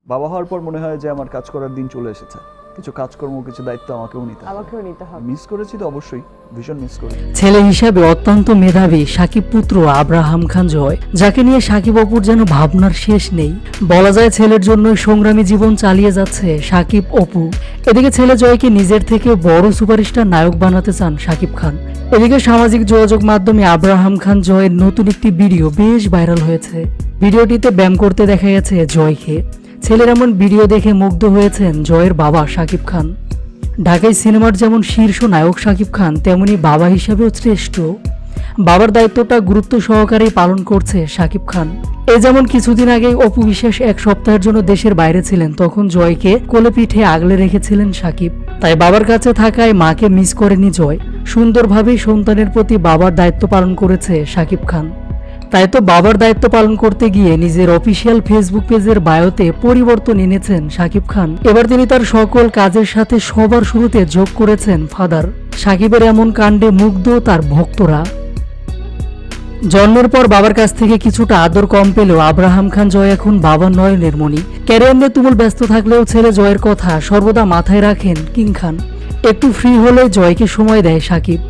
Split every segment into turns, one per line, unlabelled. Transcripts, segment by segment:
বাবা হওয়ার পর মনে হয় যে আমার কাজ করার দিন চলে এসেছে। কিছু কাজকর্ম, কিছু দায়িত্ব আমাকেও নিতে হবে। মিস করেছি তো অবশ্যই, ভীষণ মিস করেছি।
ছেলে হিসাবে অত্যন্ত মেধাবী সাকিব পুত্র আব্রাহাম খান জয়, যাকে নিয়ে সাকিব অপুর যেন ভাবনার শেষ নেই। বলা যায় ছেলের জন্যই সংগ্রামী জীবন চালিয়ে যাচ্ছে সাকিব অপু। এদিকে ছেলে জয়কে নিজের থেকে বড় সুপারস্টার নায়ক বানাতে চান সাকিব খান। এদিকে সামাজিক যোগাযোগ মাধ্যমে আব্রাহাম খান জয়ের নতুন একটি ভিডিও বেশ ভাইরাল হয়েছে। ভিডিওটিতে ব্যায়াম করতে দেখা গেছে জয়কে। ছেলের এমন ভিডিও দেখে মুগ্ধ হয়েছেন জয়ের বাবা সাকিব খান। ঢাকাই সিনেমার যেমন শীর্ষ নায়ক সাকিব খান, তেমনি বাবা হিসাবেও শ্রেষ্ঠ। বাবার দায়িত্বটা গুরুত্ব সহকারেই পালন করছে সাকিব খান। এ যেমন কিছুদিন আগে অপু বিশ্বাস এক সপ্তাহের জন্য দেশের বাইরে ছিলেন, তখন জয়কে কোলে পিঠে আগলে রেখেছিলেন সাকিব। তাই বাবার কাছে থাকায় মাকে মিস করেনি জয়। সুন্দরভাবেই সন্তানের প্রতি বাবার দায়িত্ব পালন করেছে সাকিব খান। তাই তো বাবার দায়িত্ব পালন করতে গিয়ে নিজের অফিসিয়াল ফেসবুক পেজের বায়োতে পরিবর্তন এনেছেন সাকিব খান। এবার তিনি তার সকল কাজের সাথে সবার শুরুতে যোগ করেছেন ফাদার। সাকিবের এমন কাণ্ডে মুগ্ধ তার ভক্তরা। জন্মের পর বাবার কাছ থেকে কিছুটা আদর কম পেলেও আব্রাহাম খান জয় এখন বাবার নয়নের মণি। ক্যারিয়ার নিয়ে তুমুল ব্যস্ত থাকলেও ছেলে জয়ের কথা সর্বদা মাথায় রাখেন কিং খান। একটু ফ্রি হলে জয়কে সময় দেয় সাকিব।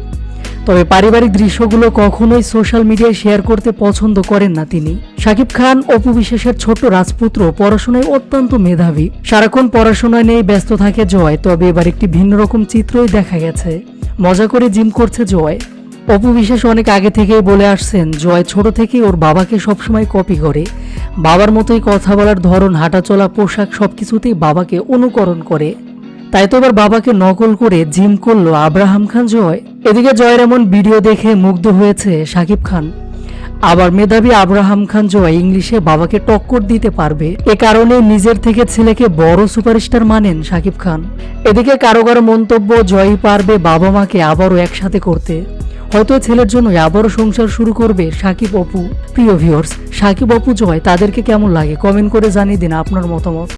তবে পারিবারিক দৃশ্যগুলো কখনোই সোশ্যাল মিডিয়ায় শেয়ার করতে পছন্দ করেন না তিনি। সাকিব খান অপু বিশ্বাসের ছোট্ট রাজপুত্র, পড়াশোনায় অত্যন্ত মেধাবী। সারাক্ষণ পড়াশোনায় নিয়ে ব্যস্ত থাকে জয়। তবে এবার একটি ভিন্ন রকম চিত্রই দেখা গেছে। মজা করে জিম করছে জয়। অপু বিশ্বাস অনেক আগে থেকেই বলে আসছেন জয় ছোট থেকেই ওর বাবাকে সবসময় কপি করে। বাবার মতোই কথা বলার ধরন, হাঁটাচলা, পোশাক সবকিছুতেই বাবাকে অনুকরণ করে। তাই তো এবার বাবাকে নকল করে জিম করলো আব্রাহাম খান জয়। এদিকে জয়ের এমন ভিডিও দেখে মুগ্ধ হয়েছে সাকিব খান। আবার মেধাবী আব্রাহাম খান জয় ইংলিশে বাবাকে টক্কর দিতে পারবে, এ কারণে নিজের থেকে ছেলেকে বড় সুপারস্টার মানেন সাকিব খান। এদিকে কারো কারো মন্তব্য, জয়ই পারবে বাবা মাকে আবারও একসাথে করতে। হয়তো ছেলের জন্য আবারও সংসার শুরু করবে সাকিব অপু। প্রিয় ভিউয়ার্স, সাকিব অপু জয় তাদেরকে কেমন লাগে কমেন্ট করে জানিয়ে দিন আপনার মতামত।